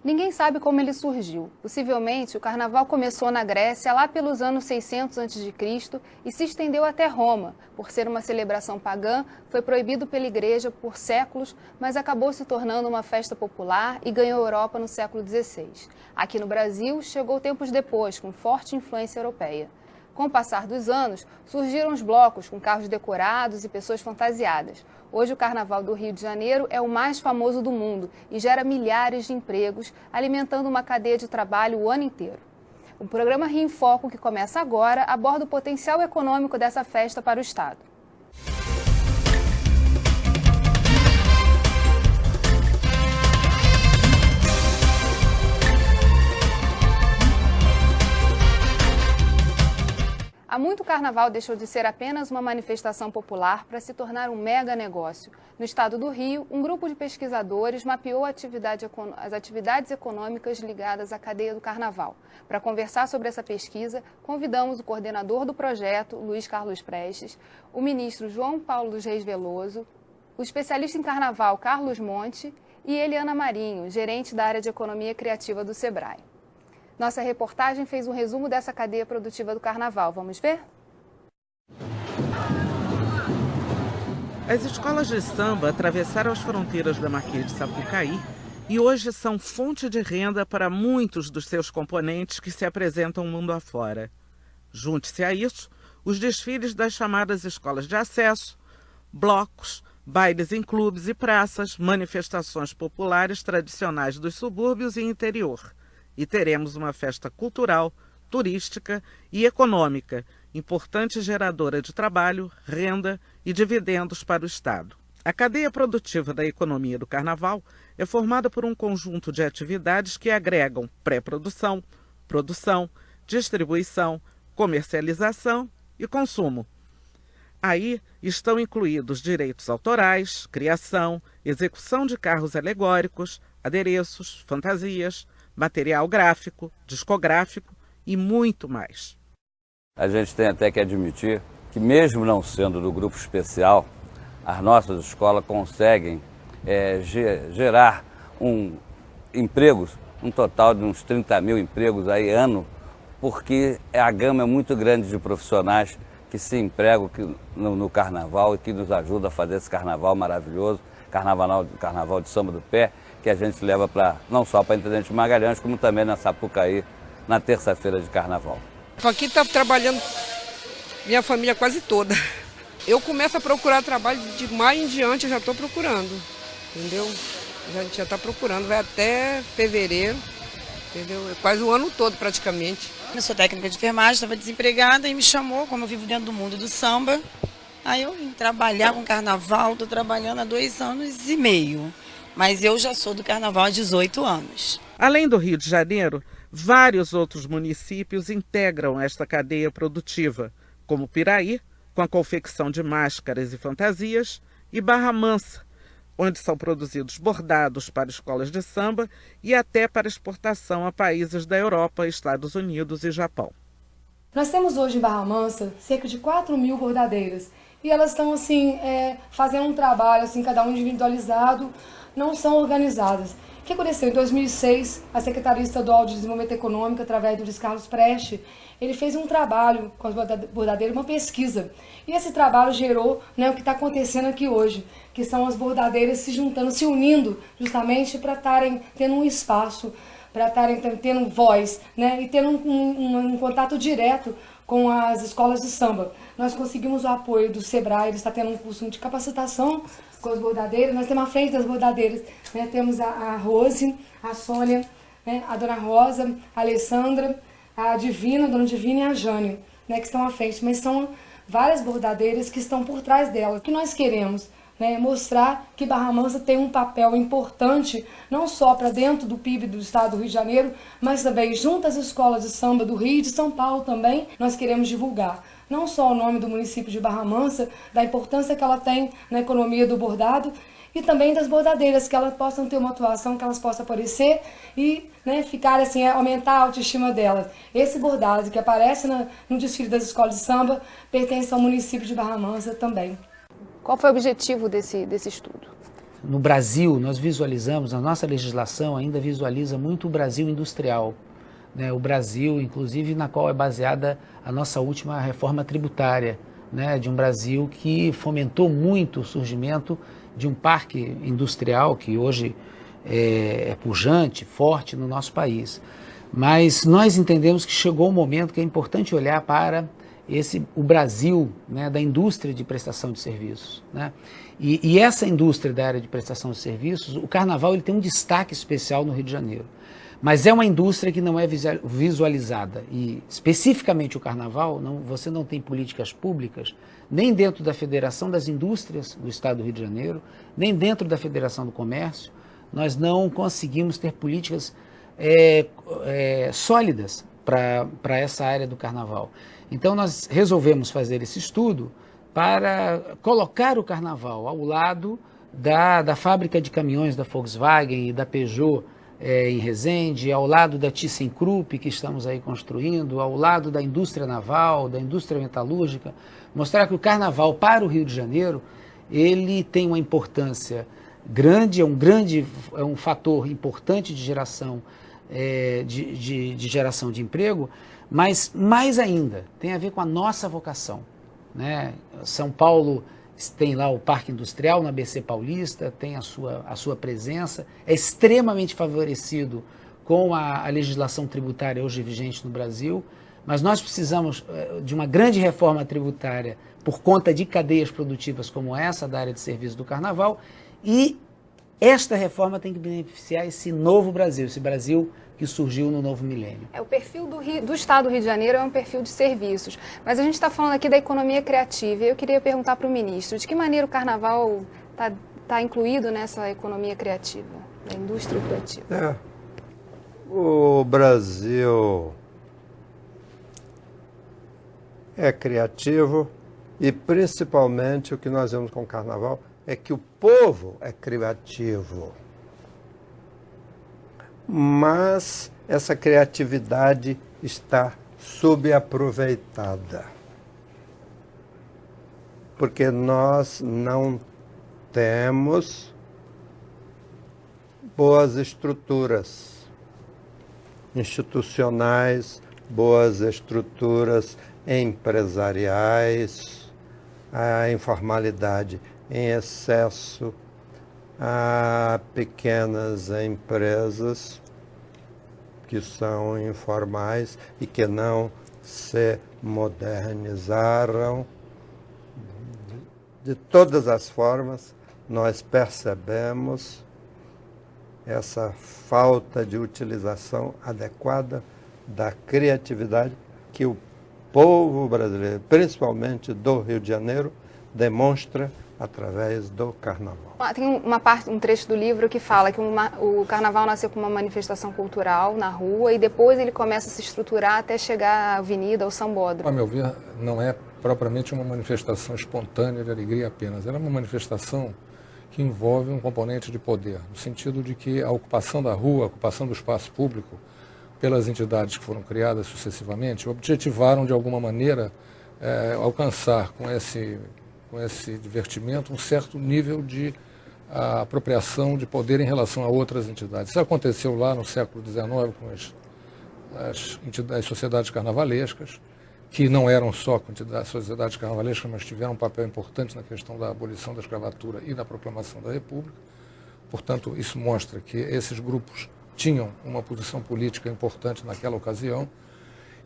Ninguém sabe como ele surgiu. Possivelmente, o carnaval começou na Grécia lá pelos anos 600 a.C. e se estendeu até Roma. Por ser uma celebração pagã, foi proibido pela Igreja por séculos, mas acabou se tornando uma festa popular e ganhou Europa no século XVI. Aqui no Brasil, chegou tempos depois, com forte influência europeia. Com o passar dos anos, surgiram os blocos com carros decorados e pessoas fantasiadas. Hoje, o Carnaval do Rio de Janeiro é o mais famoso do mundo e gera milhares de empregos, alimentando uma cadeia de trabalho o ano inteiro. O programa Rio em Foco, que começa agora, aborda o potencial econômico dessa festa para o Estado. Há muito o carnaval deixou de ser apenas uma manifestação popular para se tornar um mega negócio. No estado do Rio, um grupo de pesquisadores mapeou as atividades econômicas ligadas à cadeia do carnaval. Para conversar sobre essa pesquisa, convidamos o coordenador do projeto, Luiz Carlos Prestes, o ministro João Paulo dos Reis Veloso, o especialista em carnaval, Carlos Monte, e Eliana Marinho, gerente da área de economia criativa do Sebrae. Nossa reportagem fez um resumo dessa cadeia produtiva do carnaval. Vamos ver? As escolas de samba atravessaram as fronteiras da Marquês de Sapucaí e hoje são fonte de renda para muitos dos seus componentes que se apresentam mundo afora. Junte-se a isso os desfiles das chamadas escolas de acesso, blocos, bailes em clubes e praças, manifestações populares tradicionais dos subúrbios e interior. E teremos uma festa cultural, turística e econômica, importante geradora de trabalho, renda e dividendos para o Estado. A cadeia produtiva da economia do Carnaval é formada por um conjunto de atividades que agregam pré-produção, produção, distribuição, comercialização e consumo. Aí estão incluídos direitos autorais, criação, execução de carros alegóricos, adereços, fantasias, material gráfico, discográfico e muito mais. A gente tem até que admitir que, mesmo não sendo do grupo especial, as nossas escolas conseguem gerar empregos, um total de uns 30 mil empregos aí ano, porque a gama é muito grande de profissionais que se empregam no carnaval e que nos ajudam a fazer esse carnaval maravilhoso, carnaval de samba do pé, que a gente leva não só para Intendente Magalhães, como também na Sapucaí, na terça-feira de carnaval. Aqui está trabalhando minha família quase toda. Eu começo a procurar trabalho de maio em diante, eu já estou procurando, entendeu? A gente já está procurando, vai até fevereiro, entendeu? Quase o ano todo praticamente. Eu sou técnica de enfermagem, estava desempregada e me chamou, como eu vivo dentro do mundo do samba. Aí eu vim trabalhar com carnaval, estou trabalhando há 2 anos e meio. Mas eu já sou do carnaval há 18 anos. Além do Rio de Janeiro, vários outros municípios integram esta cadeia produtiva, como Piraí, com a confecção de máscaras e fantasias, e Barra Mansa, onde são produzidos bordados para escolas de samba e até para exportação a países da Europa, Estados Unidos e Japão. Nós temos hoje em Barra Mansa cerca de 4 mil bordadeiras e elas estão fazendo um trabalho, cada um individualizado, não são organizadas. O que aconteceu? Em 2006, a Secretaria Estadual de Desenvolvimento Econômico, através do Luiz Carlos Prestes, ele fez um trabalho com as bordadeiras, uma pesquisa. E esse trabalho gerou o que está acontecendo aqui hoje, que são as bordadeiras se juntando, se unindo justamente para estarem tendo um espaço, para estarem tendo voz, e tendo um contato direto com as escolas de samba. Nós conseguimos o apoio do Sebrae, ele está tendo um curso de capacitação com as bordadeiras. Nós temos à frente das bordadeiras, temos a Rose, a Sônia, a Dona Rosa, a Alessandra, a Divina, a Dona Divina e a Jane, que estão à frente. Mas são várias bordadeiras que estão por trás delas. O que nós queremos? Mostrar que Barra Mansa tem um papel importante, não só para dentro do PIB do estado do Rio de Janeiro, mas também junto às escolas de samba do Rio e de São Paulo também, nós queremos divulgar não só o nome do município de Barra Mansa, da importância que ela tem na economia do bordado, e também das bordadeiras, que elas possam ter uma atuação, que elas possam aparecer e ficar aumentar a autoestima delas. Esse bordado que aparece no desfile das escolas de samba pertence ao município de Barra Mansa também. Qual foi o objetivo desse estudo? no Brasil, nós visualizamos, a nossa legislação ainda visualiza muito o Brasil industrial, né? O Brasil, inclusive, na qual é baseada a nossa última reforma tributária, né? De um Brasil que fomentou muito o surgimento de um parque industrial que hoje é pujante, forte no nosso país. Mas nós entendemos que chegou o momento que é importante olhar para o Brasil, né, da indústria de prestação de serviços, né? E essa indústria da área de prestação de serviços, o Carnaval ele tem um destaque especial no Rio de Janeiro. Mas é uma indústria que não é visualizada. E especificamente o Carnaval, você não tem políticas públicas, nem dentro da Federação das Indústrias do Estado do Rio de Janeiro, nem dentro da Federação do Comércio. Nós não conseguimos ter políticas sólidas para essa área do Carnaval. Então nós resolvemos fazer esse estudo para colocar o Carnaval ao lado da fábrica de caminhões da Volkswagen e da Peugeot em Resende, ao lado da ThyssenKrupp, que estamos aí construindo, ao lado da indústria naval, da indústria metalúrgica, mostrar que o Carnaval para o Rio de Janeiro, ele tem uma importância grande, é um fator importante de geração de geração de emprego, mas mais ainda tem a ver com a nossa vocação, né? São Paulo tem lá o Parque Industrial na ABC Paulista, tem a sua presença, é extremamente favorecido com a legislação tributária hoje vigente no Brasil, mas nós precisamos de uma grande reforma tributária por conta de cadeias produtivas como essa da área de serviços do Carnaval, e esta reforma tem que beneficiar esse novo Brasil, esse Brasil que surgiu no novo milênio. O perfil do Estado do Rio de Janeiro é um perfil de serviços, mas a gente está falando aqui da economia criativa, e eu queria perguntar para o ministro, de que maneira o Carnaval está incluído nessa economia criativa, da indústria criativa? O Brasil é criativo e principalmente o que nós vemos com o Carnaval é que o povo é criativo. Mas essa criatividade está subaproveitada. Porque nós não temos boas estruturas institucionais, boas estruturas empresariais, a informalidade em excesso, a pequenas empresas que são informais e que não se modernizaram. De todas as formas, nós percebemos essa falta de utilização adequada da criatividade que o povo brasileiro, principalmente do Rio de Janeiro, demonstra através do Carnaval. Tem um trecho do livro que fala que o Carnaval nasceu como uma manifestação cultural na rua e depois ele começa a se estruturar até chegar à avenida, ao sambódromo. A meu ver, não é propriamente uma manifestação espontânea de alegria apenas. Ela é uma manifestação que envolve um componente de poder, no sentido de que a ocupação da rua, a ocupação do espaço público, pelas entidades que foram criadas sucessivamente, objetivaram de alguma maneira alcançar com esse divertimento um certo nível de apropriação de poder em relação a outras entidades. Isso aconteceu lá no século XIX com as sociedades carnavalescas, que não eram só sociedades carnavalescas, mas tiveram um papel importante na questão da abolição da escravatura e da proclamação da República. Portanto, isso mostra que esses grupos tinham uma posição política importante naquela ocasião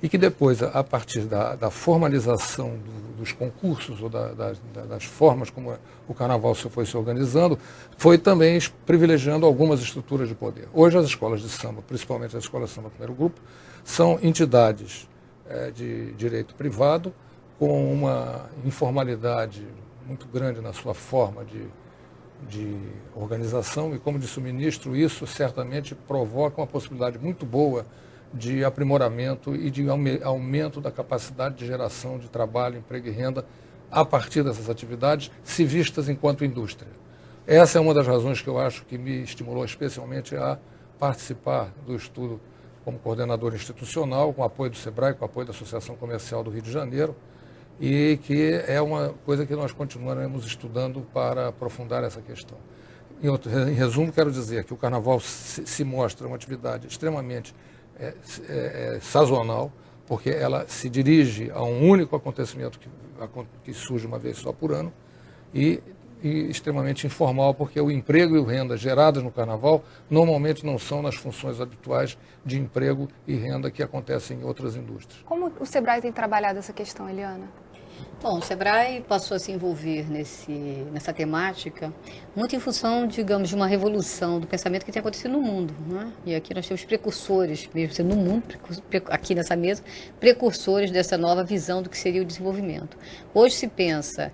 e que depois, a partir da formalização dos concursos ou das formas como o Carnaval foi se organizando, foi também privilegiando algumas estruturas de poder. Hoje as escolas de samba, principalmente as escolas de samba primeiro grupo, são entidades de direito privado com uma informalidade muito grande na sua forma de organização e, como disse o ministro, isso certamente provoca uma possibilidade muito boa de aprimoramento e de aumento da capacidade de geração de trabalho, emprego e renda a partir dessas atividades, se vistas enquanto indústria. Essa é uma das razões que eu acho que me estimulou especialmente a participar do estudo como coordenador institucional, com o apoio do SEBRAE, com o apoio da Associação Comercial do Rio de Janeiro, e que é uma coisa que nós continuaremos estudando para aprofundar essa questão. Em resumo, quero dizer que o carnaval se mostra uma atividade extremamente sazonal, porque ela se dirige a um único acontecimento que surge uma vez só por ano, e extremamente informal, porque o emprego e renda geradas no carnaval normalmente não são nas funções habituais de emprego e renda que acontecem em outras indústrias. Como o Sebrae tem trabalhado essa questão, Eliana? Bom, o Sebrae passou a se envolver nessa temática muito em função, digamos, de uma revolução do pensamento que tem acontecido no mundo, né? E aqui nós temos precursores, mesmo sendo no mundo, aqui nessa mesa, precursores dessa nova visão do que seria o desenvolvimento. Hoje se pensa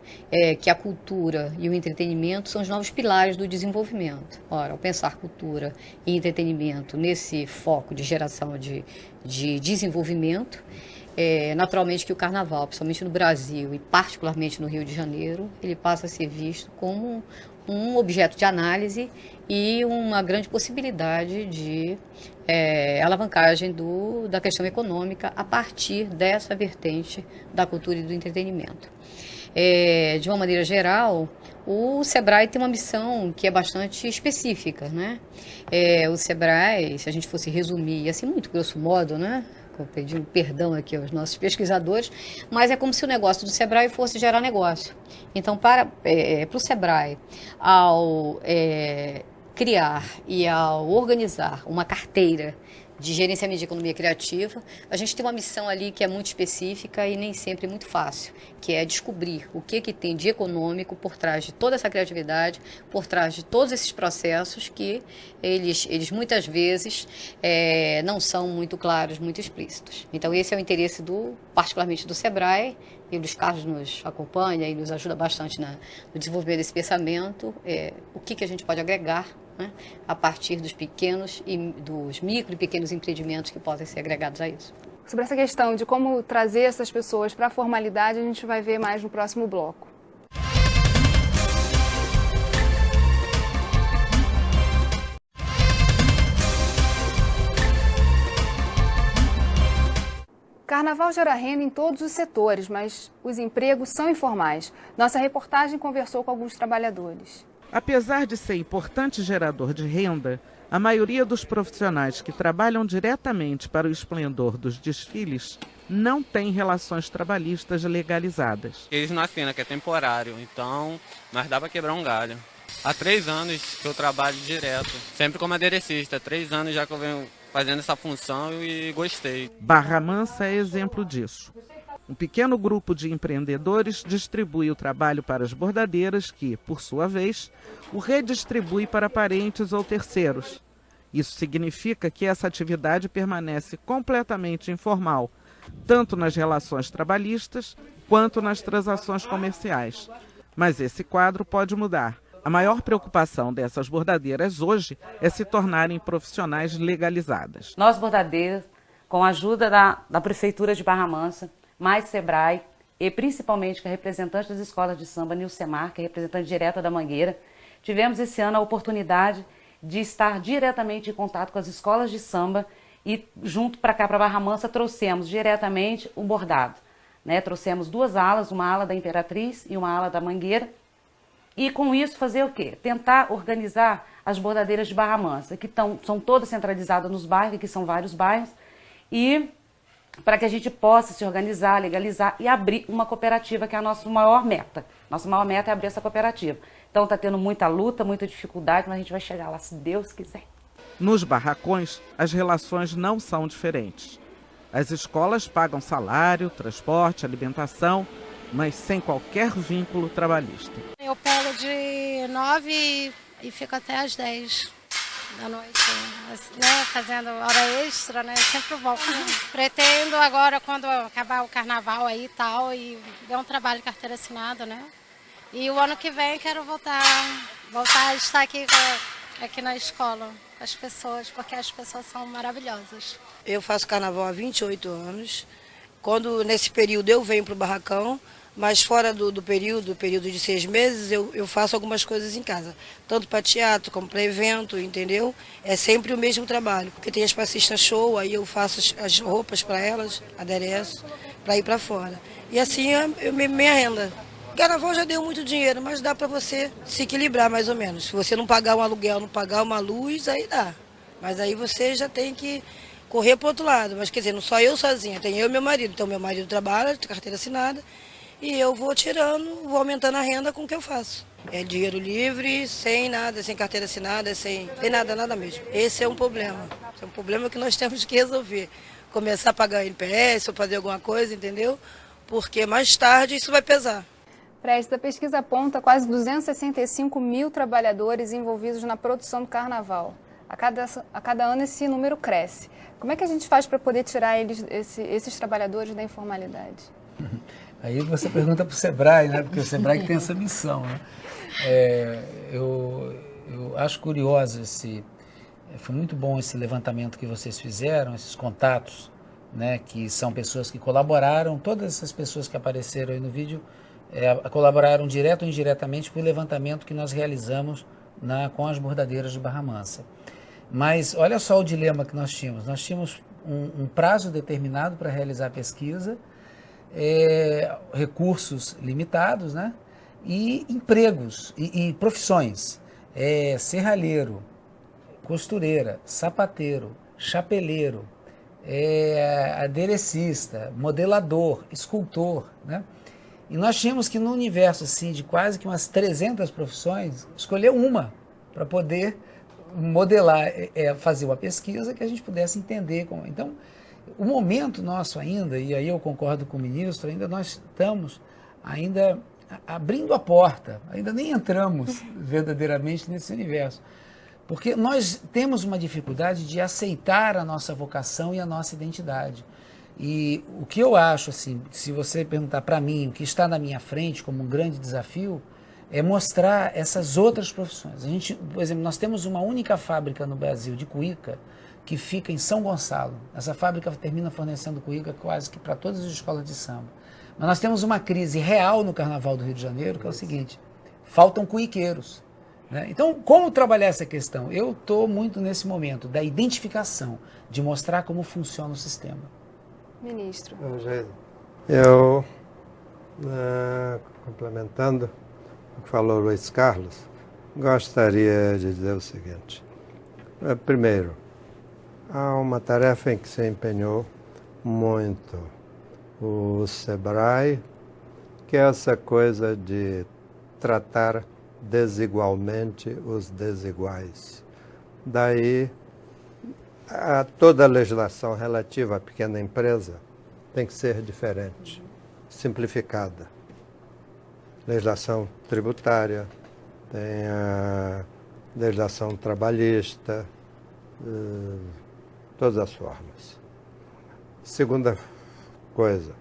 que a cultura e o entretenimento são os novos pilares do desenvolvimento. Ora, ao pensar cultura e entretenimento nesse foco de geração de desenvolvimento, naturalmente que o carnaval, principalmente no Brasil e particularmente no Rio de Janeiro, ele passa a ser visto como um objeto de análise e uma grande possibilidade de alavancagem da questão econômica a partir dessa vertente da cultura e do entretenimento. De uma maneira geral, o Sebrae tem uma missão que é bastante específica, né? O Sebrae, se a gente fosse resumir, assim, muito grosso modo, né? Pedindo perdão aqui aos nossos pesquisadores, mas é como se o negócio do Sebrae fosse gerar negócio. Então, para o Sebrae, ao criar e ao organizar uma carteira de gerenciamento de economia criativa, a gente tem uma missão ali que é muito específica e nem sempre muito fácil, que é descobrir o que tem de econômico por trás de toda essa criatividade, por trás de todos esses processos que eles muitas vezes não são muito claros, muito explícitos. Então esse é o interesse particularmente do Sebrae, e o Luiz Carlos nos acompanha e nos ajuda bastante no desenvolvimento desse pensamento, o que a gente pode agregar, né, a partir dos pequenos e dos micro e pequenos empreendimentos que podem ser agregados a isso. Sobre essa questão de como trazer essas pessoas para a formalidade, a gente vai ver mais no próximo bloco. Carnaval gera renda em todos os setores, mas os empregos são informais. Nossa reportagem conversou com alguns trabalhadores. Apesar de ser importante gerador de renda, a maioria dos profissionais que trabalham diretamente para o esplendor dos desfiles não tem relações trabalhistas legalizadas. Eles não assinam, que é temporário, então mas dá para quebrar um galho. Há 3 anos que eu trabalho direto, sempre como aderecista, 3 anos já que eu venho fazendo essa função e gostei. Barra Mansa é exemplo disso. Um pequeno grupo de empreendedores distribui o trabalho para as bordadeiras que, por sua vez, o redistribui para parentes ou terceiros. Isso significa que essa atividade permanece completamente informal, tanto nas relações trabalhistas quanto nas transações comerciais. Mas esse quadro pode mudar. A maior preocupação dessas bordadeiras hoje é se tornarem profissionais legalizadas. Nós, bordadeiras, com a ajuda da Prefeitura de Barra Mansa, mais Sebrae e principalmente com a representante das escolas de samba, Nilcemar, que é representante direta da Mangueira, tivemos esse ano a oportunidade de estar diretamente em contato com as escolas de samba e junto para cá, para Barra Mansa, trouxemos diretamente o bordado. Né? Trouxemos 2 alas, uma ala da Imperatriz e uma ala da Mangueira, e com isso fazer o quê? Tentar organizar as bordadeiras de Barra Mansa, que são todas centralizadas nos bairros, que são vários bairros, e para que a gente possa se organizar, legalizar e abrir uma cooperativa, que é a nossa maior meta. Nossa maior meta é abrir essa cooperativa. Então está tendo muita luta, muita dificuldade, mas a gente vai chegar lá, se Deus quiser. Nos barracões, as relações não são diferentes. As escolas pagam salário, transporte, alimentação, mas sem qualquer vínculo trabalhista. Eu pego de 9 e fico até às 10 da noite, né, fazendo hora extra, né, sempre volto. Pretendo agora, quando acabar o carnaval aí e tal, e ver um trabalho de carteira assinada, né, e o ano que vem quero voltar a estar aqui na escola com as pessoas, porque as pessoas são maravilhosas. Eu faço carnaval há 28 anos, nesse período eu venho para o barracão, mas fora do período de 6 meses, eu faço algumas coisas em casa, tanto para teatro como para evento, entendeu? É sempre o mesmo trabalho, porque tem as passistas show, aí eu faço as roupas para elas, adereço, para ir para fora. E assim minha renda, Carnaval já deu muito dinheiro, mas dá para você se equilibrar mais ou menos. Se você não pagar um aluguel, não pagar uma luz, aí dá. Mas aí você já tem que correr para o outro lado. Mas quer dizer, não só eu sozinha, tem eu e meu marido. Então meu marido trabalha, tem carteira assinada, e eu vou tirando, vou aumentando a renda com o que eu faço. É dinheiro livre, sem nada, sem carteira assinada, sem nada mesmo. Esse é um problema. Esse é um problema que nós temos que resolver. Começar a pagar NPS ou fazer alguma coisa, entendeu? Porque mais tarde isso vai pesar. Prestes, a pesquisa aponta quase 265 mil trabalhadores envolvidos na produção do carnaval. A cada ano esse número cresce. Como é que a gente faz para poder tirar esses trabalhadores da informalidade? Aí você pergunta para o Sebrae, né? Porque o Sebrae que tem essa missão, né? Eu acho curioso foi muito bom esse levantamento que vocês fizeram, esses contatos, né? Que são pessoas que colaboraram, todas essas pessoas que apareceram aí no vídeo colaboraram direto ou indiretamente para o levantamento que nós realizamos com as bordadeiras de Barra Mansa. Mas olha só o dilema que nós tínhamos. Nós tínhamos um prazo determinado para realizar a pesquisa, recursos limitados, né? E empregos e profissões. Serralheiro, costureira, sapateiro, chapeleiro, aderecista, modelador, escultor, né? E nós tínhamos que, no universo assim, de quase que umas 300 profissões, escolher uma para poder modelar, fazer uma pesquisa que a gente pudesse entender. Então, o momento nosso ainda, e aí eu concordo com o ministro, ainda nós estamos abrindo a porta, ainda nem entramos verdadeiramente nesse universo. Porque nós temos uma dificuldade de aceitar a nossa vocação e a nossa identidade. E o que eu acho, assim, se você perguntar para mim, o que está na minha frente como um grande desafio, é mostrar essas outras profissões. A gente, por exemplo, nós temos uma única fábrica no Brasil de cuíca que fica em São Gonçalo. Essa fábrica termina fornecendo cuíca quase que para todas as escolas de samba. Mas nós temos uma crise real no Carnaval do Rio de Janeiro, que é o seguinte: faltam cuíqueiros, né? Então, como trabalhar essa questão? Eu estou muito nesse momento da identificação, de mostrar como funciona o sistema. Ministro. Eu, complementando o que falou o Luiz Carlos, gostaria de dizer o seguinte. Primeiro, há uma tarefa em que se empenhou muito o Sebrae, que é essa coisa de tratar desigualmente os desiguais. Daí, toda a legislação relativa à pequena empresa tem que ser diferente, simplificada. Legislação tributária, tem a legislação trabalhista, todas as formas. Segunda coisa,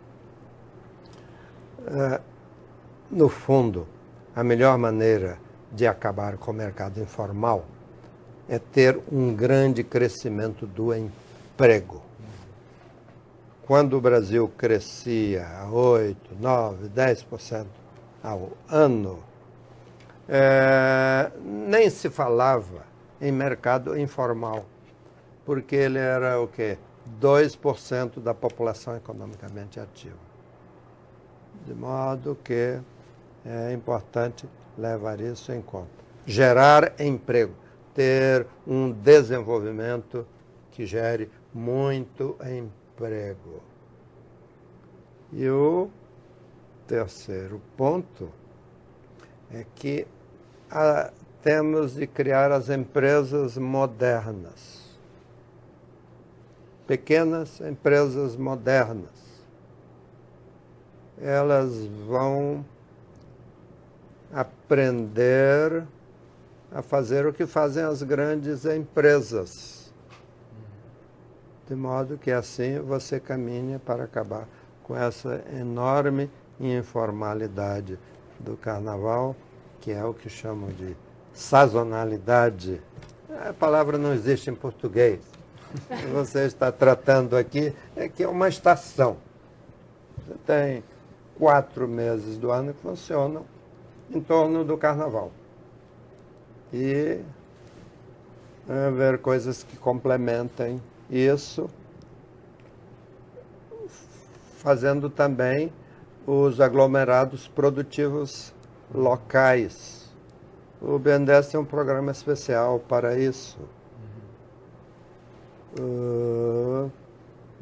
no fundo, a melhor maneira de acabar com o mercado informal é ter um grande crescimento do emprego. Quando o Brasil crescia a 8%, 9%, 10% ao ano, nem se falava em mercado informal, porque ele era o quê? 2% da população economicamente ativa. De modo que é importante levar isso em conta. Gerar emprego. Ter um desenvolvimento que gere muito emprego. E o terceiro ponto é que temos de criar as empresas modernas. Pequenas empresas modernas. Elas vão aprender a fazer o que fazem as grandes empresas. De modo que assim você caminha para acabar com essa enorme informalidade do carnaval, que é o que chamam de sazonalidade. A palavra não existe em português. O que você está tratando aqui é que é uma estação. Você tem 4 meses do ano que funcionam em torno do carnaval. E ver coisas que complementem isso, fazendo também os aglomerados produtivos locais. O BNDES tem um programa especial para isso.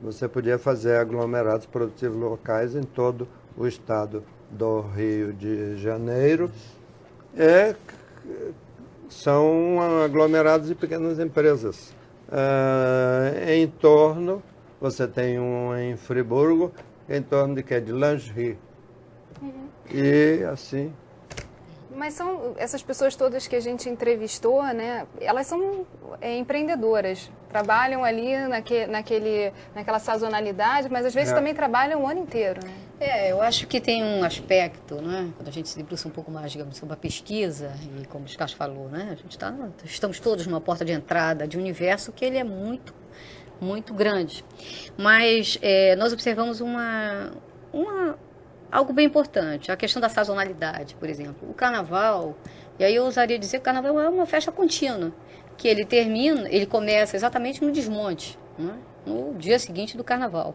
Você podia fazer aglomerados produtivos locais em todo o estado do Rio de Janeiro. São aglomerados de pequenas empresas. Em torno, você tem um em Friburgo, em torno de de lingerie. E assim. Mas são essas pessoas todas que a gente entrevistou, né? Elas são empreendedoras, trabalham ali naquela sazonalidade, mas às vezes também trabalham o ano inteiro, né? Eu acho que tem um aspecto, né? Quando a gente se debruça um pouco mais, digamos, sobre a pesquisa, e como o Oscar falou, né? A gente estamos todos numa porta de entrada de um universo que ele é muito, muito grande. Mas nós observamos algo bem importante, a questão da sazonalidade, por exemplo. O carnaval, e aí eu ousaria dizer que o carnaval é uma festa contínua, que ele começa exatamente no desmonte, né? No dia seguinte do carnaval.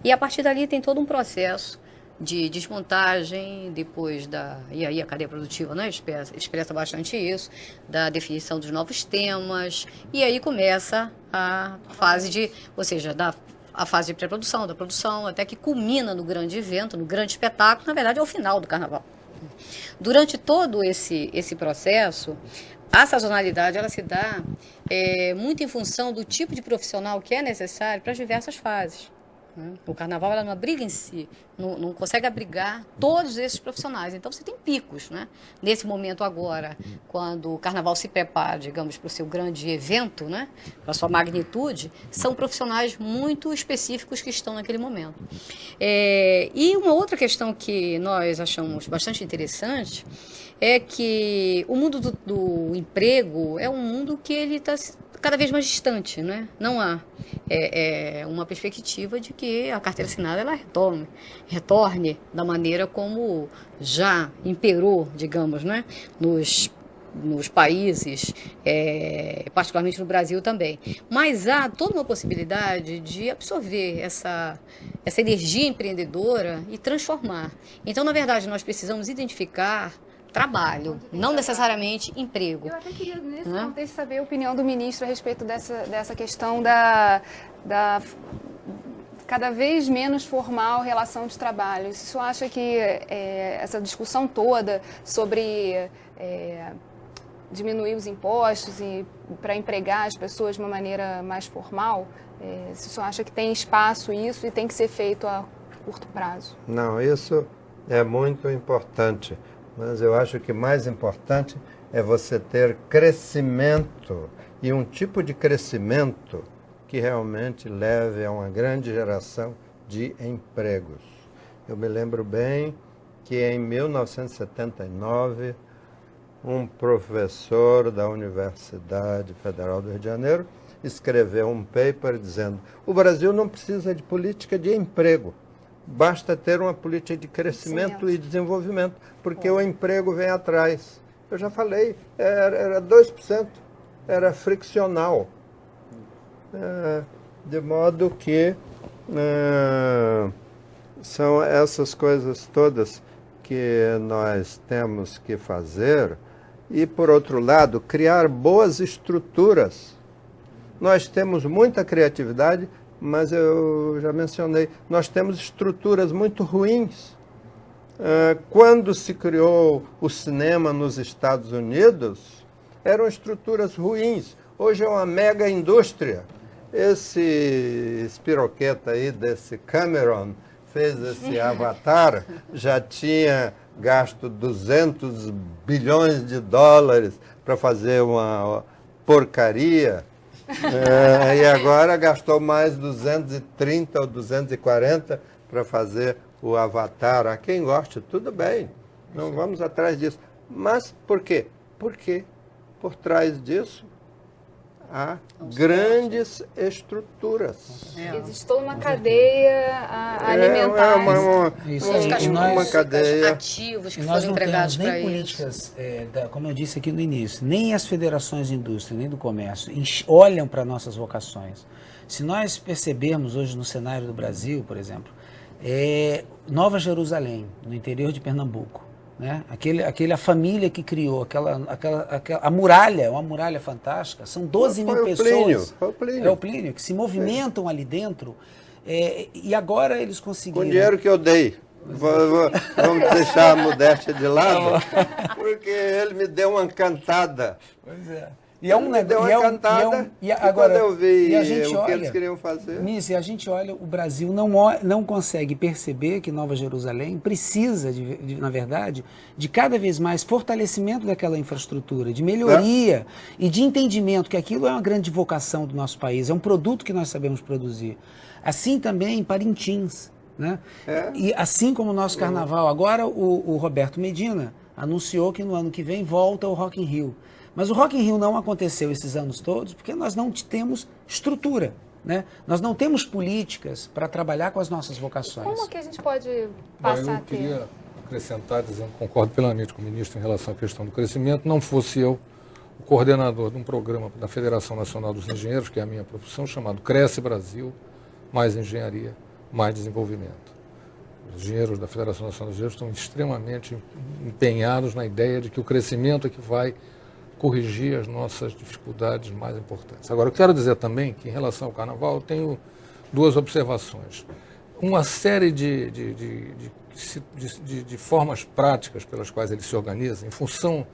E a partir dali tem todo um processo de desmontagem, depois e aí a cadeia produtiva, né, expressa bastante isso, da definição dos novos temas, e aí começa a fase a fase de pré-produção, da produção, até que culmina no grande evento, no grande espetáculo, na verdade é o final do carnaval. Durante todo esse processo, a sazonalidade ela se dá muito em função do tipo de profissional que é necessário para as diversas fases. O carnaval ela não abriga em si, não consegue abrigar todos esses profissionais. Então você tem picos, né? Nesse momento agora, quando o carnaval se prepara, digamos, para o seu grande evento, né? Para a sua magnitude, são profissionais muito específicos que estão naquele momento. E uma outra questão que nós achamos bastante interessante é que o mundo do emprego é um mundo que ele está cada vez mais distante, né? Não há uma perspectiva de que a carteira assinada ela retorne da maneira como já imperou, digamos, né? Nos países, particularmente no Brasil também. Mas há toda uma possibilidade de absorver essa energia empreendedora e transformar. Então, na verdade, nós precisamos identificar trabalho, não necessariamente emprego. Eu até queria, nesse contexto, saber a opinião do ministro a respeito dessa questão da cada vez menos formal relação de trabalho. Se o senhor acha que essa discussão toda sobre diminuir os impostos e para empregar as pessoas de uma maneira mais formal, se o senhor acha que tem espaço isso e tem que ser feito a curto prazo? Não, isso é muito importante. Mas eu acho que mais importante é você ter crescimento e um tipo de crescimento que realmente leve a uma grande geração de empregos. Eu me lembro bem que em 1979, um professor da Universidade Federal do Rio de Janeiro escreveu um paper dizendo: o Brasil não precisa de política de emprego. Basta ter uma política de crescimento e desenvolvimento, porque o emprego vem atrás. Eu já falei, era 2%, era friccional. De modo que são essas coisas todas que nós temos que fazer. E, por outro lado, criar boas estruturas. Nós temos muita criatividade, mas eu já mencionei, nós temos estruturas muito ruins. Quando se criou o cinema nos Estados Unidos, eram estruturas ruins. Hoje é uma mega indústria. Esse espiroqueta aí desse Cameron fez esse Avatar, já tinha gasto 200 bilhões de dólares para fazer uma porcaria. E agora gastou mais 230 ou 240 para fazer o Avatar. A quem gosta, tudo bem, não vamos atrás disso. Mas por quê? Porque por trás disso há grandes estruturas. Existe toda uma cadeia alimentar. Uma cadeia. Ativos que nós foram não empregados temos nem para políticas, como eu disse aqui no início, nem as federações de indústria, nem do comércio, olham para nossas vocações. Se nós percebermos hoje no cenário do Brasil, por exemplo, é Nova Jerusalém, no interior de Pernambuco. Né? A família que criou a muralha, uma muralha fantástica, são 12 mil pessoas. Foi o Plínio. É o Plínio, que se movimentam ali dentro, e agora eles conseguiram... Com o dinheiro que eu dei. Vamos deixar a modéstia de lado, porque ele me deu uma cantada. Pois é. E agora eu vi o que eles queriam fazer. Nisso, e a gente olha, o Brasil não consegue perceber que Nova Jerusalém precisa, na verdade, de cada vez mais fortalecimento daquela infraestrutura, de melhoria e de entendimento que aquilo é uma grande vocação do nosso país, é um produto que nós sabemos produzir. Assim também em Parintins. Né? E assim como o nosso carnaval, agora o Roberto Medina anunciou que no ano que vem volta o Rock in Rio. Mas o Rock in Rio não aconteceu esses anos todos porque nós não temos estrutura, né? Nós não temos políticas para trabalhar com as nossas vocações. Como que a gente pode passar a ter? Eu queria acrescentar, dizendo que concordo plenamente com o ministro em relação à questão do crescimento, não fosse eu o coordenador de um programa da Federação Nacional dos Engenheiros, que é a minha profissão, chamado Cresce Brasil, mais engenharia, mais desenvolvimento. Os engenheiros da Federação Nacional dos Engenheiros estão extremamente empenhados na ideia de que o crescimento é que vai corrigir as nossas dificuldades mais importantes. Agora, eu quero dizer também que, em relação ao carnaval, eu tenho duas observações. Uma série de formas práticas pelas quais ele se organiza, em função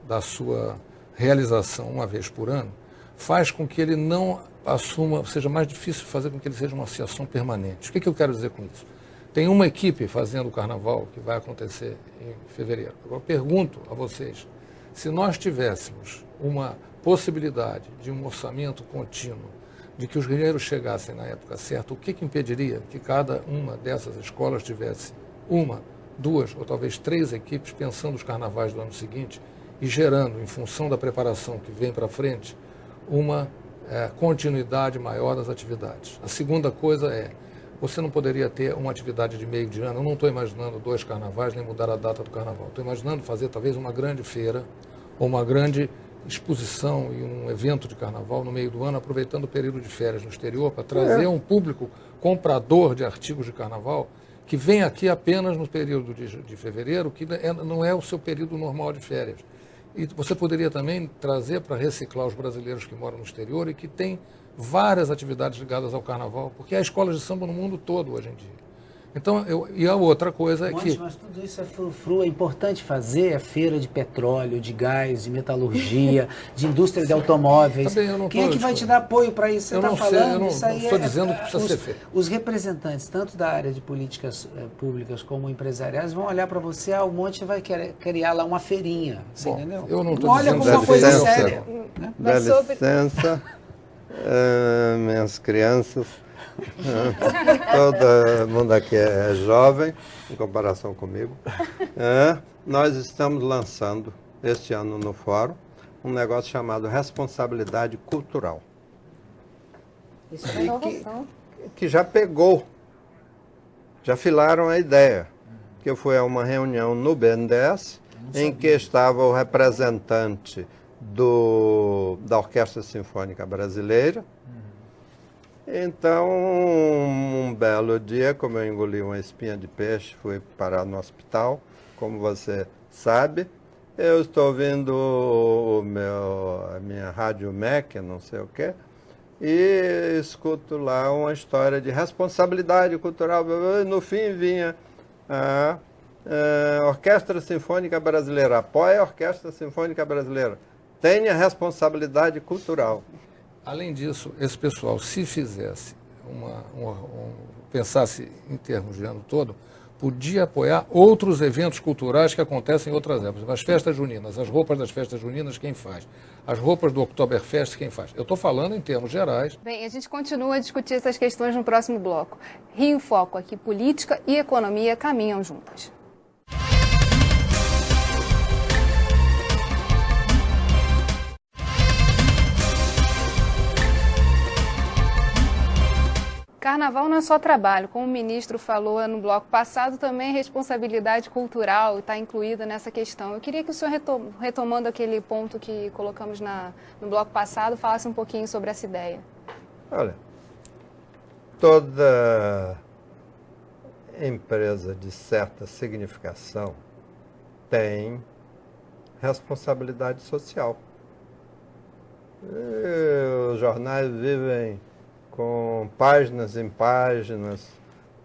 da sua realização uma vez por ano, faz com que ele não assuma, seja mais difícil fazer com que ele seja uma associação permanente. O que eu quero dizer com isso? Tem uma equipe fazendo o carnaval que vai acontecer em fevereiro. Agora, eu pergunto a vocês, se nós tivéssemos uma possibilidade de um orçamento contínuo, de que os engenheiros chegassem na época certa, o que impediria que cada uma dessas escolas tivesse uma, duas ou talvez três equipes pensando os carnavais do ano seguinte e gerando, em função da preparação que vem para frente, uma continuidade maior das atividades? A segunda coisa é, você não poderia ter uma atividade de meio de ano. Eu não estou imaginando 2 carnavais, nem mudar a data do carnaval. Estou imaginando fazer talvez uma grande feira ou uma grande exposição e um evento de carnaval no meio do ano, aproveitando o período de férias no exterior para trazer um público comprador de artigos de carnaval que vem aqui apenas no período de fevereiro, que não é o seu período normal de férias. E você poderia também trazer para reciclar os brasileiros que moram no exterior e que têm várias atividades ligadas ao carnaval, porque há escolas de samba no mundo todo hoje em dia. Então, e a outra coisa é que... Mas tudo isso é frufru, é importante fazer a feira de petróleo, de gás, de metalurgia, de indústria de automóveis. Quem é que vai te dar apoio para isso? Você está falando? Eu não estou dizendo que precisa ser feito. Os representantes, tanto da área de políticas públicas como empresariais, vão olhar para você, o Monte vai criar lá uma feirinha, você entendeu? Eu não estou olha dizendo como uma coisa séria. Né? Dá licença, minhas crianças. Todo mundo aqui é jovem em comparação comigo. Nós estamos lançando este ano no Fórum um negócio chamado responsabilidade cultural. Isso é inovação. Que já pegou, já filaram a ideia. Que eu fui a uma reunião no BNDES em que estava o representante da Orquestra Sinfônica Brasileira. Então, um belo dia, como eu engoli uma espinha de peixe, fui parar no hospital, como você sabe, eu estou ouvindo a minha rádio MEC, não sei o quê, e escuto lá uma história de responsabilidade cultural. No fim vinha a Orquestra Sinfônica Brasileira, apoia a Orquestra Sinfônica Brasileira, tenha responsabilidade cultural. Além disso, esse pessoal, se fizesse, pensasse em termos de ano todo, podia apoiar outros eventos culturais que acontecem em outras épocas. As festas juninas, as roupas das festas juninas, quem faz? As roupas do Oktoberfest, quem faz? Eu estou falando em termos gerais. Bem, a gente continua a discutir essas questões no próximo bloco. Rio em Foco, aqui política e economia caminham juntas. Carnaval não é só trabalho, como o ministro falou no bloco passado, também responsabilidade cultural está incluída nessa questão. Eu queria que o senhor, retomando aquele ponto que colocamos no bloco passado, falasse um pouquinho sobre essa ideia. Olha, toda empresa de certa significação tem responsabilidade social. E os jornais vivem com páginas em páginas,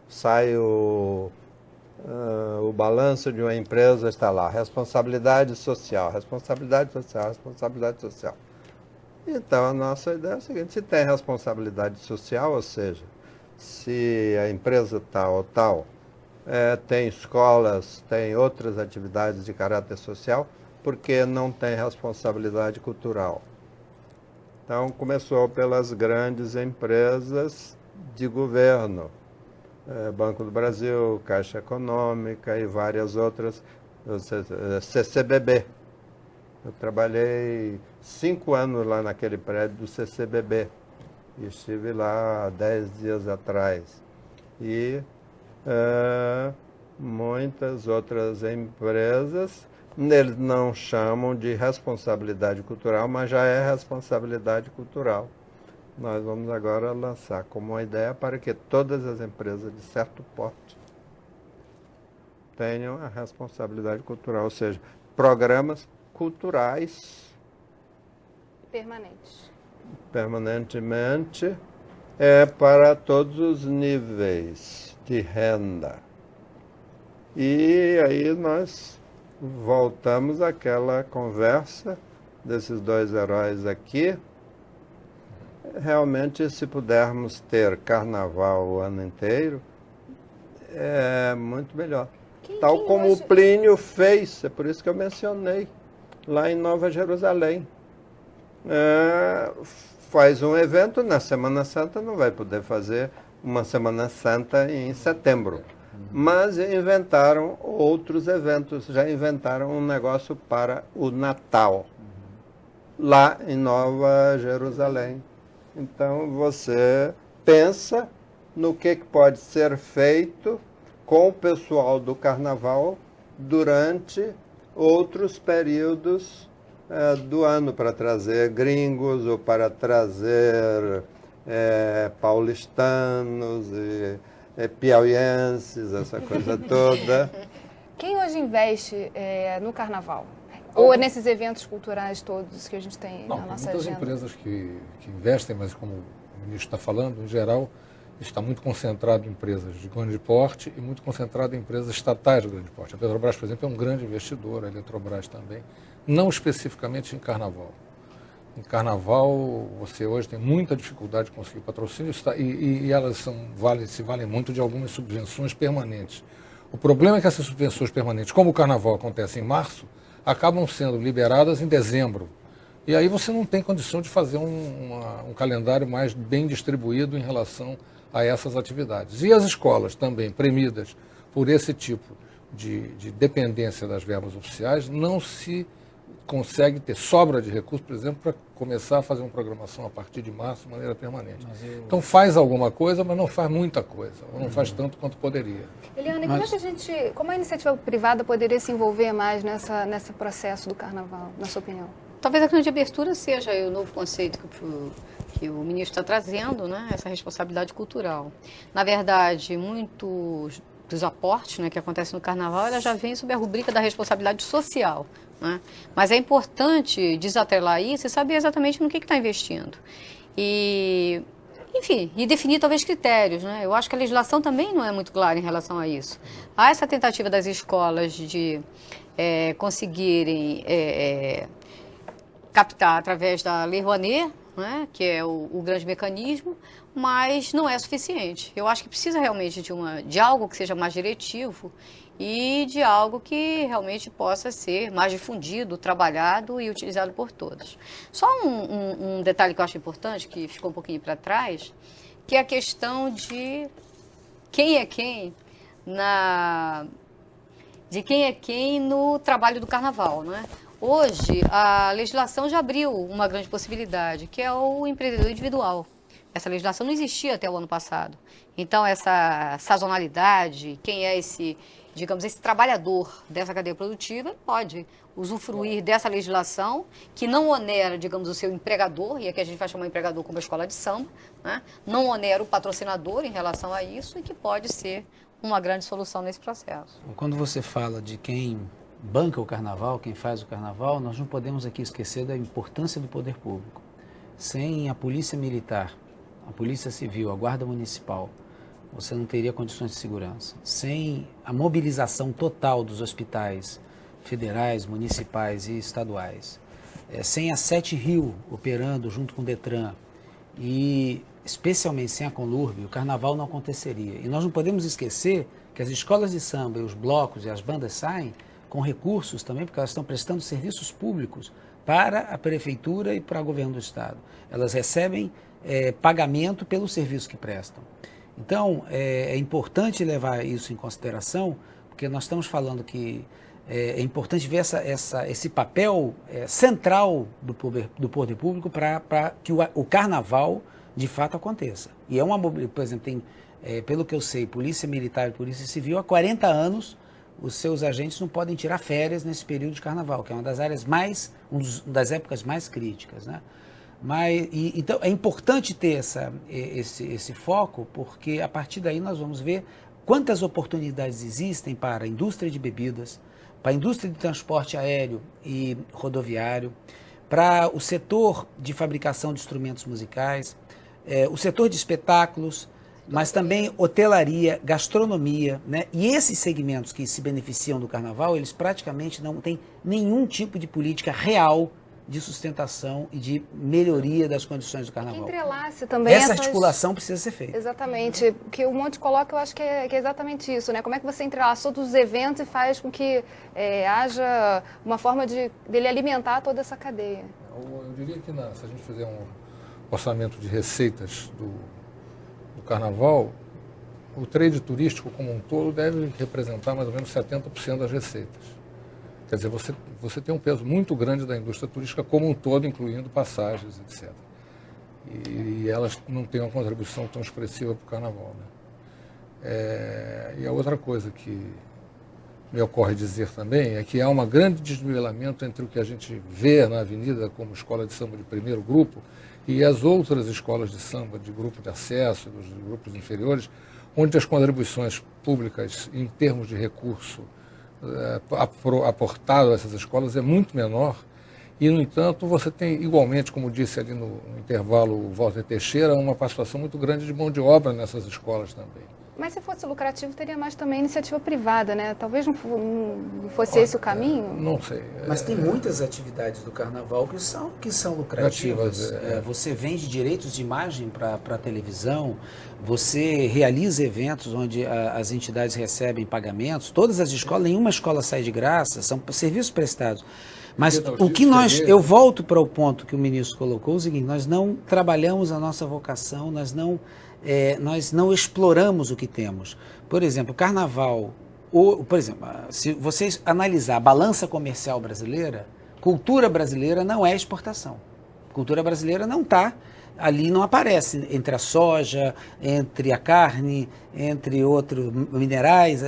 sai o balanço de uma empresa, está lá, responsabilidade social, responsabilidade social, responsabilidade social. Então, a nossa ideia é a seguinte: se tem responsabilidade social, ou seja, se a empresa tal ou tal tem escolas, tem outras atividades de caráter social, por que não tem responsabilidade cultural? Então, começou pelas grandes empresas de governo, Banco do Brasil, Caixa Econômica e várias outras, CCBB. Eu trabalhei 5 anos lá naquele prédio do CCBB. E estive lá há 10 dias atrás. E muitas outras empresas, eles não chamam de responsabilidade cultural, mas já é responsabilidade cultural. Nós vamos agora lançar como uma ideia para que todas as empresas de certo porte tenham a responsabilidade cultural, ou seja, programas culturais permanentemente para todos os níveis de renda. E aí nós voltamos àquela conversa desses dois heróis aqui. Realmente, se pudermos ter carnaval o ano inteiro, é muito melhor. Tal como hoje o Plínio fez, é por isso que eu mencionei, lá em Nova Jerusalém. Faz um evento na Semana Santa, não vai poder fazer uma Semana Santa em setembro. Mas inventaram outros eventos, já inventaram um negócio para o Natal, lá em Nova Jerusalém. Então, você pensa no que pode ser feito com o pessoal do Carnaval durante outros períodos do ano, para trazer gringos ou para trazer paulistanos e piauienses, essa coisa toda. Quem hoje investe no Carnaval? Ou nesses eventos culturais todos que a gente tem na nossa agenda? Muitas empresas que investem, mas como o ministro está falando, em geral, está muito concentrado em empresas de grande porte e muito concentrado em empresas estatais de grande porte. A Petrobras, por exemplo, é um grande investidor, a Eletrobras também, não especificamente em Carnaval. Em Carnaval, você hoje tem muita dificuldade de conseguir patrocínio e elas se valem muito de algumas subvenções permanentes. O problema é que essas subvenções permanentes, como o Carnaval acontece em março, acabam sendo liberadas em dezembro. E aí você não tem condição de fazer um calendário mais bem distribuído em relação a essas atividades. E as escolas também, premidas por esse tipo de dependência das verbas oficiais, não se consegue ter sobra de recursos, por exemplo, para começar a fazer uma programação a partir de março de maneira permanente. Então faz alguma coisa, mas não faz muita coisa, ou não faz tanto quanto poderia. Eliane, como a iniciativa privada poderia se envolver mais nesse processo do Carnaval, na sua opinião? Talvez a grande abertura seja o novo conceito que o ministro está trazendo, né? Essa responsabilidade cultural. Na verdade, muitos dos aportes, né, que acontecem no Carnaval, ela já vem sob a rubrica da responsabilidade social, né? Mas é importante desatrelar isso e saber exatamente no que está investindo. E, enfim, e definir talvez critérios, né? Eu acho que a legislação também não é muito clara em relação a isso. Há essa tentativa das escolas de conseguirem captar através da Lei Rouanet, né, que é o grande mecanismo, mas não é suficiente. Eu acho que precisa realmente de algo que seja mais diretivo e de algo que realmente possa ser mais difundido, trabalhado e utilizado por todos. Só um detalhe que eu acho importante, que ficou um pouquinho para trás, que é a questão de quem é quem no trabalho do Carnaval, né? Hoje, a legislação já abriu uma grande possibilidade, que é o empreendedor individual. Essa legislação não existia até o ano passado. Então, essa sazonalidade, quem é esse trabalhador dessa cadeia produtiva, pode usufruir dessa legislação, que não onera, o seu empregador, e aqui a gente vai chamar o empregador como a escola de samba, né? Não onera o patrocinador em relação a isso, e que pode ser uma grande solução nesse processo. Quando você fala de quem banca o carnaval, quem faz o carnaval, nós não podemos aqui esquecer da importância do poder público. Sem a polícia militar, a polícia civil, a guarda municipal, você não teria condições de segurança. Sem a mobilização total dos hospitais federais, municipais e estaduais, sem a 7 Rio operando junto com o Detran e especialmente sem a Conlurb, o carnaval não aconteceria. E nós não podemos esquecer que as escolas de samba e os blocos e as bandas saem com recursos também, porque elas estão prestando serviços públicos para a prefeitura e para o governo do estado. Elas recebem pagamento pelo serviço que prestam. Então, é importante levar isso em consideração, porque nós estamos falando que é importante ver esse papel central do poder público para que o carnaval de fato aconteça. E por exemplo, tem, pelo que eu sei, Polícia Militar e Polícia Civil, há 40 anos os seus agentes não podem tirar férias nesse período de carnaval, que é uma das épocas mais críticas, né? Então é importante ter esse foco, porque a partir daí nós vamos ver quantas oportunidades existem para a indústria de bebidas, para a indústria de transporte aéreo e rodoviário, para o setor de fabricação de instrumentos musicais, o setor de espetáculos, mas também hotelaria, gastronomia, né? E esses segmentos que se beneficiam do carnaval, eles praticamente não têm nenhum tipo de política real de sustentação e de melhoria das condições do carnaval. Que entrelace também essa articulação precisa ser feita. Exatamente. O que o Monte coloca, eu acho que é exatamente isso, né? Como é que você entrelaça todos os eventos e faz com que haja uma forma dele alimentar toda essa cadeia? Eu diria que se a gente fizer um orçamento de receitas do carnaval, o trade turístico como um todo deve representar mais ou menos 70% das receitas. Quer dizer, você tem um peso muito grande da indústria turística como um todo, incluindo passagens, etc. E elas não têm uma contribuição tão expressiva para o carnaval, né? E a outra coisa que me ocorre dizer também é que há um grande desnivelamento entre o que a gente vê na avenida como escola de samba de primeiro grupo e as outras escolas de samba de grupo de acesso, dos grupos inferiores, onde as contribuições públicas em termos de recurso aportado a essas escolas é muito menor e, no entanto, você tem igualmente, como disse ali no intervalo o Walter Teixeira, uma participação muito grande de mão de obra nessas escolas também. Mas se fosse lucrativo, teria mais também iniciativa privada, né? Talvez não fosse esse o caminho? Não sei. Mas tem muitas atividades do carnaval que são lucrativas. Você vende direitos de imagem para a televisão, você realiza eventos onde as entidades recebem pagamentos, todas as escolas, nenhuma escola sai de graça, são serviços prestados. Mas eu volto para o ponto que o ministro colocou, o seguinte: nós não trabalhamos a nossa vocação, nós não exploramos o que temos. Por exemplo, o carnaval, por exemplo, se vocês analisar a balança comercial brasileira, cultura brasileira não é exportação. Cultura brasileira não está ali, não aparece entre a soja, entre a carne, entre outros minerais,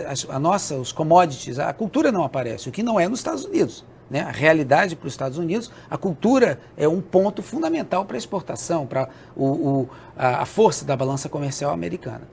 os commodities, a cultura não aparece, o que não é nos Estados Unidos. Né? A realidade para os Estados Unidos, a cultura é um ponto fundamental para a exportação, para a força da balança comercial americana.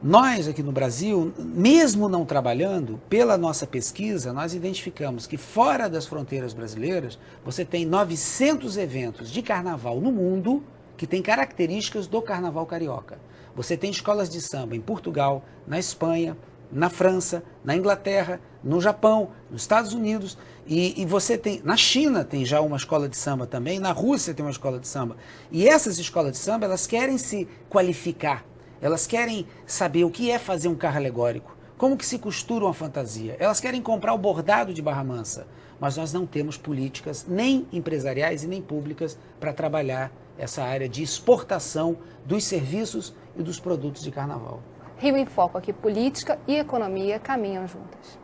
Nós aqui no Brasil, mesmo não trabalhando, pela nossa pesquisa, nós identificamos que fora das fronteiras brasileiras, você tem 900 eventos de carnaval no mundo que têm características do carnaval carioca. Você tem escolas de samba em Portugal, na Espanha, na França, na Inglaterra, no Japão, nos Estados Unidos, e você tem, na China tem já uma escola de samba também, na Rússia tem uma escola de samba. E essas escolas de samba, elas querem se qualificar, elas querem saber o que é fazer um carro alegórico, como que se costura uma fantasia, elas querem comprar o bordado de Barra Mansa, mas nós não temos políticas nem empresariais e nem públicas para trabalhar essa área de exportação dos serviços e dos produtos de carnaval. Rio em Foco, aqui política e economia caminham juntas.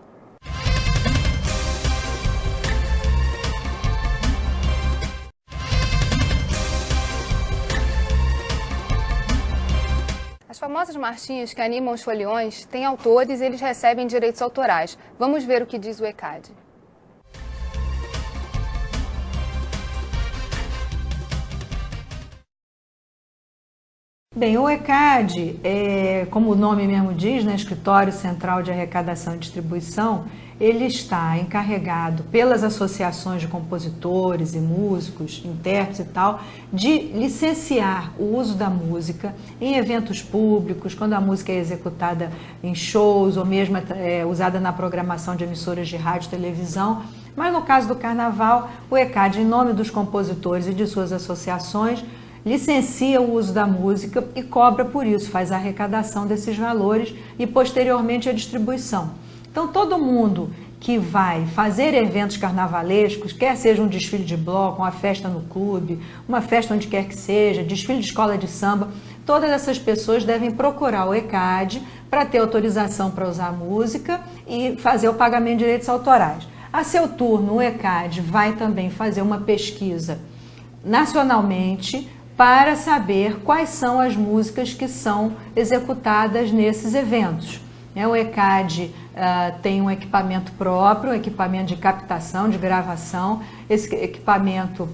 As famosas marchinhas que animam os foliões têm autores e eles recebem direitos autorais. Vamos ver o que diz o ECAD. Bem, o ECAD, como o nome mesmo diz, né, Escritório Central de Arrecadação e Distribuição, ele está encarregado pelas associações de compositores e músicos, intérpretes e tal, de licenciar o uso da música em eventos públicos, quando a música é executada em shows ou mesmo usada na programação de emissoras de rádio e televisão. Mas no caso do Carnaval, o ECAD, em nome dos compositores e de suas associações, licencia o uso da música e cobra por isso, faz a arrecadação desses valores e posteriormente a distribuição. Então todo mundo que vai fazer eventos carnavalescos, quer seja um desfile de bloco, uma festa no clube, uma festa onde quer que seja, desfile de escola de samba, todas essas pessoas devem procurar o ECAD para ter autorização para usar a música e fazer o pagamento de direitos autorais. A seu turno, o ECAD vai também fazer uma pesquisa nacionalmente para saber quais são as músicas que são executadas nesses eventos. O ECAD tem um equipamento próprio, um equipamento de captação, de gravação. Esse equipamento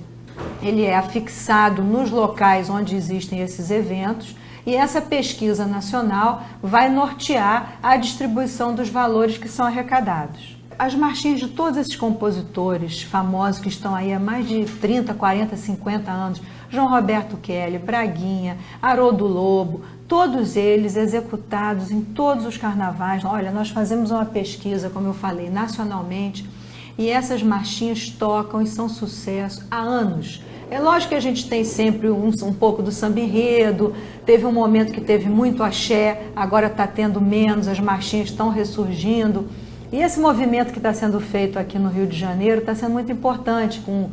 ele é afixado nos locais onde existem esses eventos e essa pesquisa nacional vai nortear a distribuição dos valores que são arrecadados. As marchinhas de todos esses compositores famosos que estão aí há mais de 30, 40, 50 anos, João Roberto Kelly, Braguinha, Haroldo Lobo, todos eles executados em todos os carnavais. Olha, nós fazemos uma pesquisa, como eu falei, nacionalmente, e essas marchinhas tocam e são sucesso há anos. É lógico que a gente tem sempre um pouco do samba enredo, teve um momento que teve muito axé, agora está tendo menos, as marchinhas estão ressurgindo. E esse movimento que está sendo feito aqui no Rio de Janeiro está sendo muito importante, com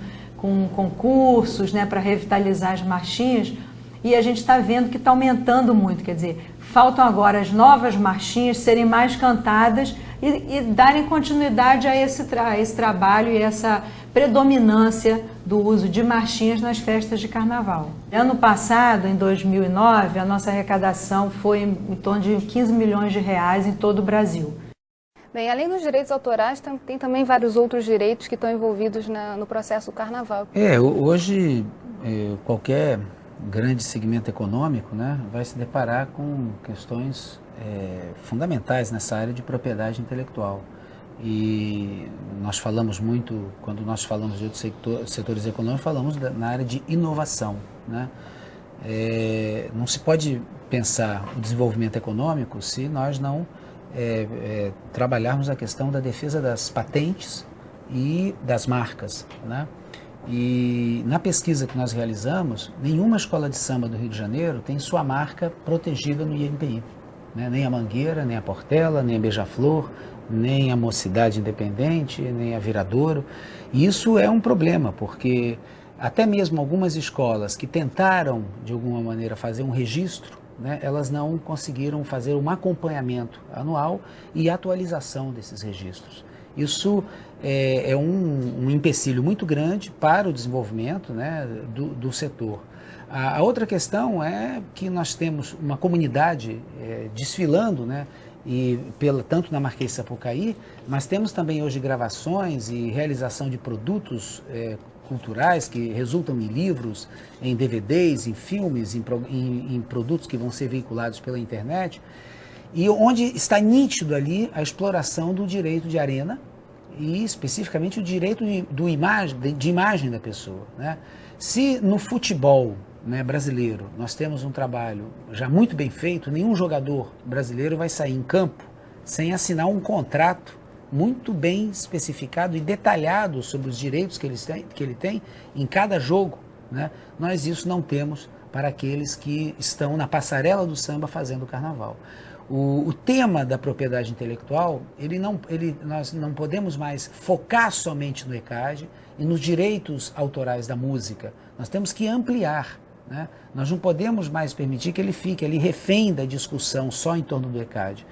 concursos, né, para revitalizar as marchinhas, e a gente está vendo que está aumentando muito, quer dizer, faltam agora as novas marchinhas serem mais cantadas e darem continuidade a esse trabalho e essa predominância do uso de marchinhas nas festas de carnaval. Ano passado, em 2009, a nossa arrecadação foi em torno de 15 milhões de reais em todo o Brasil. Bem, além dos direitos autorais, tem também vários outros direitos que estão envolvidos no processo do carnaval. Hoje qualquer grande segmento econômico, né, vai se deparar com questões fundamentais nessa área de propriedade intelectual. E nós falamos muito, quando nós falamos de outros setores econômicos, falamos na área de inovação, né? Não se pode pensar o desenvolvimento econômico se nós não trabalharmos a questão da defesa das patentes e das marcas, né? E na pesquisa que nós realizamos, nenhuma escola de samba do Rio de Janeiro tem sua marca protegida no INPI, né? Nem a Mangueira, nem a Portela, nem a Beija-Flor, nem a Mocidade Independente, nem a Viradouro. E isso é um problema, porque até mesmo algumas escolas que tentaram, de alguma maneira, fazer um registro, né, elas não conseguiram fazer um acompanhamento anual e atualização desses registros. Isso é um empecilho muito grande para o desenvolvimento, né, do setor. A outra questão é que nós temos uma comunidade desfilando, né, tanto na Marquês de Sapucaí, mas temos também hoje gravações e realização de produtos culturais que resultam em livros, em DVDs, em filmes, em produtos que vão ser veiculados pela internet, e onde está nítido ali a exploração do direito de arena e especificamente o direito de imagem da pessoa, né? Se no futebol, né, brasileiro nós temos um trabalho já muito bem feito, nenhum jogador brasileiro vai sair em campo sem assinar um contrato muito bem especificado e detalhado sobre os direitos que ele tem em cada jogo, né? Nós isso não temos para aqueles que estão na passarela do samba fazendo o carnaval. O tema da propriedade intelectual, nós não podemos mais focar somente no ECAD e nos direitos autorais da música. Nós temos que ampliar, né? Nós não podemos mais permitir que ele fique ali refém da discussão só em torno do ECAD.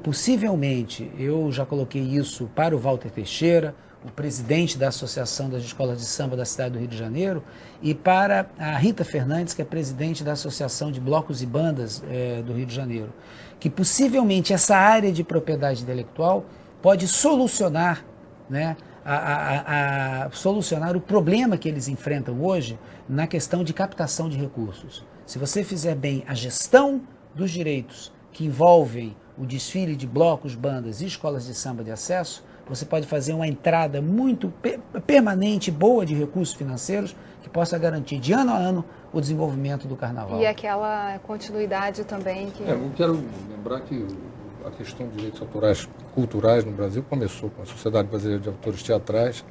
Possivelmente, eu já coloquei isso para o Walter Teixeira, o presidente da Associação das Escolas de Samba da cidade do Rio de Janeiro, e para a Rita Fernandes, que é presidente da Associação de Blocos e Bandas do Rio de Janeiro, que possivelmente essa área de propriedade intelectual pode solucionar, né, solucionar o problema que eles enfrentam hoje na questão de captação de recursos. Se você fizer bem a gestão dos direitos que envolvem o desfile de blocos, bandas e escolas de samba de acesso, você pode fazer uma entrada muito permanente, boa de recursos financeiros, que possa garantir de ano a ano o desenvolvimento do carnaval. E aquela continuidade também que... Eu quero lembrar que a questão de direitos autorais culturais no Brasil começou com a Sociedade Brasileira de Autores Teatrais,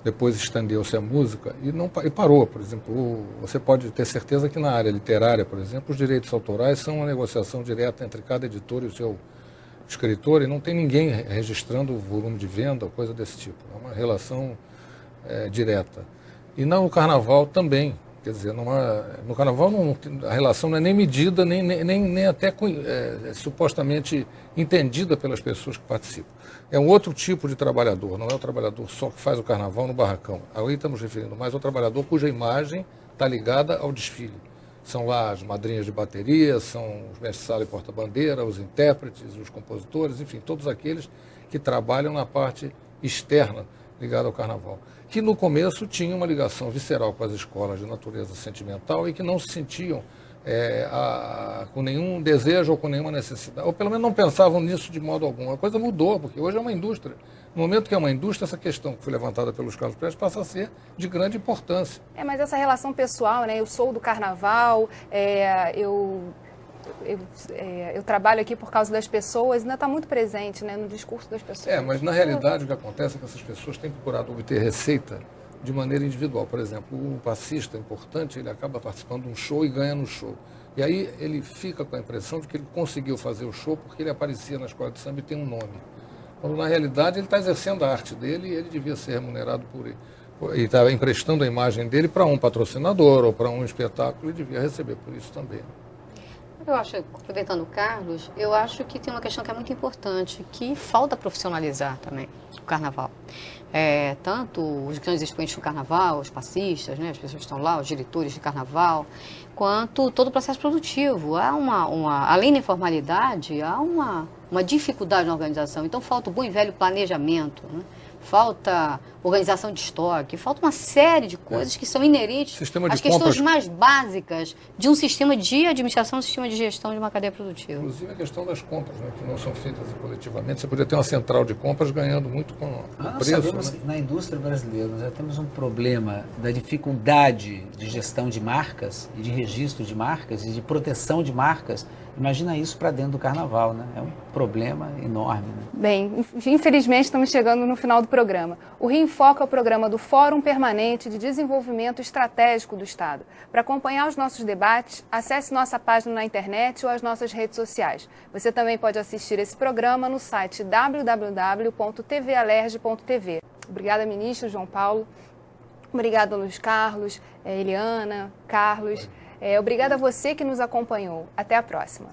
depois estendeu-se a música e parou. Por exemplo, você pode ter certeza que na área literária, por exemplo, os direitos autorais são uma negociação direta entre cada editor e o seu escritor, e não tem ninguém registrando o volume de venda ou coisa desse tipo. É uma relação direta. E no carnaval também. Quer dizer, no carnaval a relação não é nem medida, nem até supostamente entendida pelas pessoas que participam. É um outro tipo de trabalhador, não é o trabalhador só que faz o carnaval no barracão. Ali estamos referindo mais ao trabalhador cuja imagem está ligada ao desfile. São lá as madrinhas de bateria, são os mestres-sala e porta-bandeira, os intérpretes, os compositores, enfim, todos aqueles que trabalham na parte externa ligada ao carnaval. Que no começo tinha uma ligação visceral com as escolas de natureza sentimental e que não se sentiam com nenhum desejo ou com nenhuma necessidade, ou pelo menos não pensavam nisso de modo algum. A coisa mudou, porque hoje é uma indústria. No momento que é uma indústria, essa questão que foi levantada pelos Carlos Prestes passa a ser de grande importância. Mas essa relação pessoal, né? Eu sou do carnaval, eu trabalho aqui por causa das pessoas, ainda está muito presente, né, no discurso das pessoas. Mas na realidade o que acontece é que essas pessoas têm procurado obter receita de maneira individual. Por exemplo, um passista importante, ele acaba participando de um show e ganha no show. E aí ele fica com a impressão de que ele conseguiu fazer o show porque ele aparecia na escola de samba e tem um nome. Quando na realidade ele está exercendo a arte dele e ele devia ser remunerado por ele. E está emprestando a imagem dele para um patrocinador ou para um espetáculo e devia receber por isso também. Eu acho, aproveitando o Carlos, eu acho que tem uma questão que é muito importante, que falta profissionalizar também o carnaval. Tanto os grandes expoentes do carnaval, os passistas, né, as pessoas que estão lá, os diretores de carnaval, quanto todo o processo produtivo. Há além da informalidade, há uma dificuldade na organização. Então falta o bom e velho planejamento, né? Falta organização de estoque, falta uma série de coisas que são inerentes às questões mais básicas de um sistema de administração, um sistema de gestão de uma cadeia produtiva. Inclusive a questão das compras, né, que não são feitas coletivamente. Você poderia ter uma central de compras ganhando muito com o preço. Nós sabemos que na indústria brasileira nós já temos um problema da dificuldade de gestão de marcas e de registro de marcas e de proteção de marcas. Imagina isso para dentro do carnaval, né? É um problema enorme. Né? Bem, infelizmente estamos chegando no final do programa. O Rio em Foco é o programa do Fórum Permanente de Desenvolvimento Estratégico do Estado. Para acompanhar os nossos debates, acesse nossa página na internet ou as nossas redes sociais. Você também pode assistir esse programa no site www.tvalerj.tv. Obrigada, ministro João Paulo. Obrigada, Luiz Carlos, Eliana, Carlos. Obrigada a você que nos acompanhou. Até a próxima.